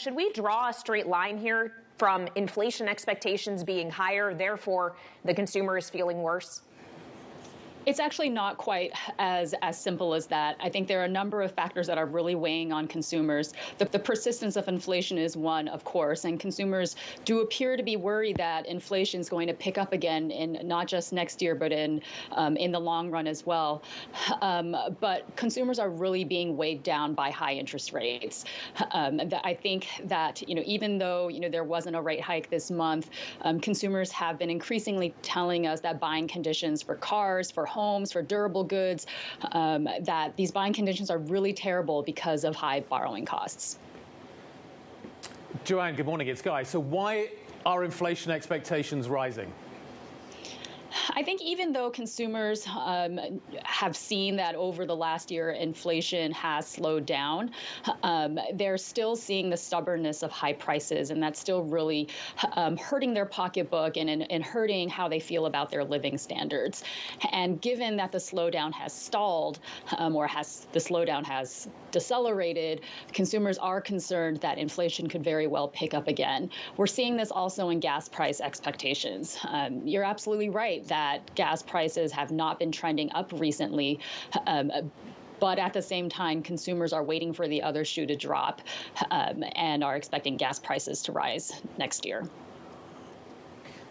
Should we draw a straight line here from inflation expectations being higher, therefore the consumer is feeling worse? It's actually not quite as simple as that. I think there are a number of factors that are really weighing on consumers. The persistence of inflation is one, of course, and consumers do appear to be worried that inflation is going to pick up again in not just next year, but in the long run as well. But consumers are really being weighed down by high interest rates. I think that even though there wasn't a rate hike this month, consumers have been increasingly telling us that buying conditions for cars, for homes, for durable goods, that these buying conditions are really terrible because of high borrowing costs. Joanne, good morning. It's Guy. So why are inflation expectations rising? I think even though consumers have seen that over the last year inflation has slowed down, they're still seeing the stubbornness of high prices, and that's still really hurting their pocketbook and hurting how they feel about their living standards. And given that the slowdown has stalled or the slowdown has decelerated, consumers are concerned that inflation could very well pick up again. We're seeing this also in gas price expectations. You're absolutely right that gas prices have not been trending up recently. But at the same time, consumers are waiting for the other shoe to drop and are expecting gas prices to rise next year.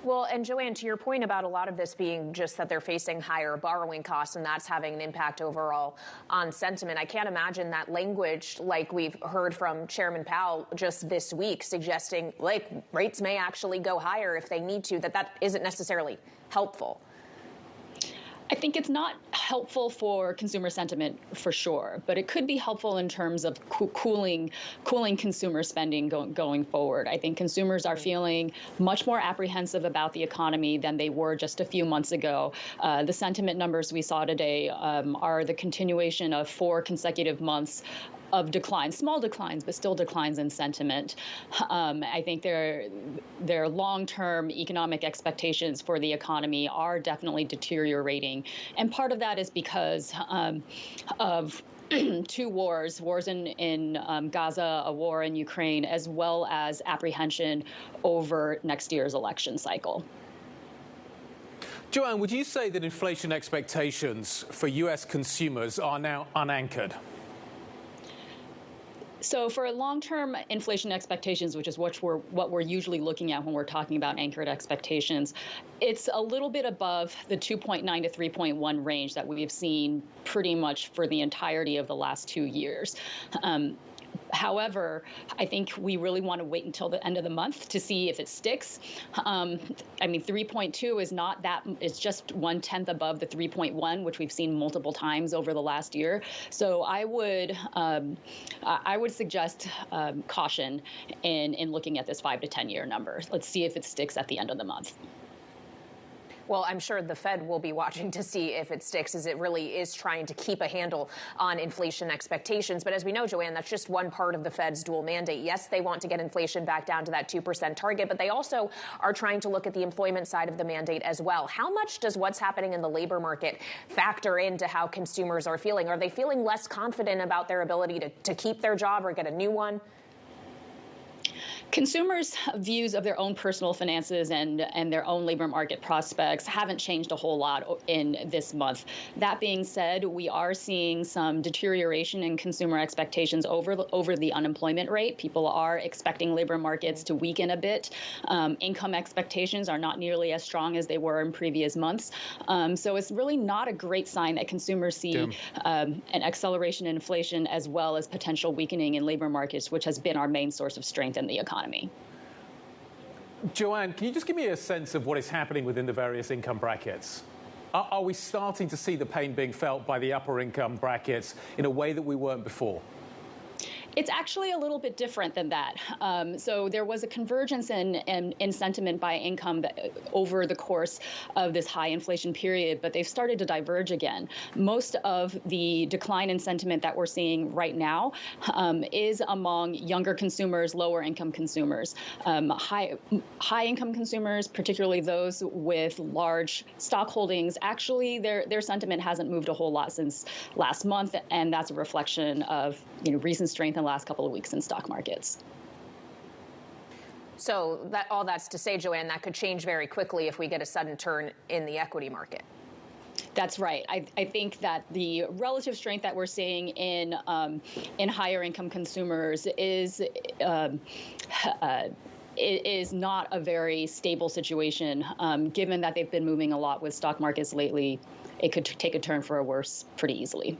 Well, and Joanne, to your point about a lot of this being just that they're facing higher borrowing costs and that's having an impact overall on sentiment, I can't imagine that language like we've heard from Chairman Powell just this week suggesting like rates may actually go higher if they need to, that isn't necessarily helpful. I think it's not helpful for consumer sentiment for sure, but it could be helpful in terms of cooling consumer spending going forward. I think consumers are feeling much more apprehensive about the economy than they were just a few months ago. The sentiment numbers we saw today are the continuation of 4 consecutive months of declines, small declines, but still declines in sentiment. I think their long-term economic expectations for the economy are definitely deteriorating. And part of that is because of 2 wars in Gaza, a war in Ukraine, as well as apprehension over next year's election cycle. Joanne, would you say that inflation expectations for U.S. consumers are now unanchored? So for long-term inflation expectations, which is what we're usually looking at when we're talking about anchored expectations, it's a little bit above the 2.9 to 3.1 range that we've seen pretty much for the entirety of the last 2 years. However, I think we really want to wait until the end of the month to see if it sticks. 3.2 is not that, it's just 1/10 above the 3.1, which we've seen multiple times over the last year. So I would suggest caution in looking at this 5 to 10 year number. Let's see if it sticks at the end of the month. Well, I'm sure the Fed will be watching to see if it sticks, as it really is trying to keep a handle on inflation expectations. But as we know, Joanne, that's just one part of the Fed's dual mandate. Yes, they want to get inflation back down to that 2% target, but they also are trying to look at the employment side of the mandate as well. How much does what's happening in the labor market factor into how consumers are feeling? Are they feeling less confident about their ability to keep their job or get a new one? Consumers' views of their own personal finances and their own labor market prospects haven't changed a whole lot in this month. That being said, we are seeing some deterioration in consumer expectations over the unemployment rate. People are expecting labor markets to weaken a bit. Income expectations are not nearly as strong as they were in previous months. So it's really not a great sign that consumers see an acceleration in inflation as well as potential weakening in labor markets, which has been our main source of strength in the economy. Joanne, can you just give me a sense of what is happening within the various income brackets? Are we starting to see the pain being felt by the upper income brackets in a way that we weren't before? It's actually a little bit different than that. So there was a convergence in sentiment by income over the course of this high inflation period, but they've started to diverge again. Most of the decline in sentiment that we're seeing right now is among younger consumers, lower income consumers. High income consumers, particularly those with large stock holdings, actually their sentiment hasn't moved a whole lot since last month, and that's a reflection of recent strength in the last couple of weeks in stock markets. So all that's to say, Joanne, that could change very quickly if we get a sudden turn in the equity market. That's right. I think that the relative strength that we're seeing in higher income consumers is not a very stable situation. Given that they've been moving a lot with stock markets lately, it could take a turn for a worse pretty easily.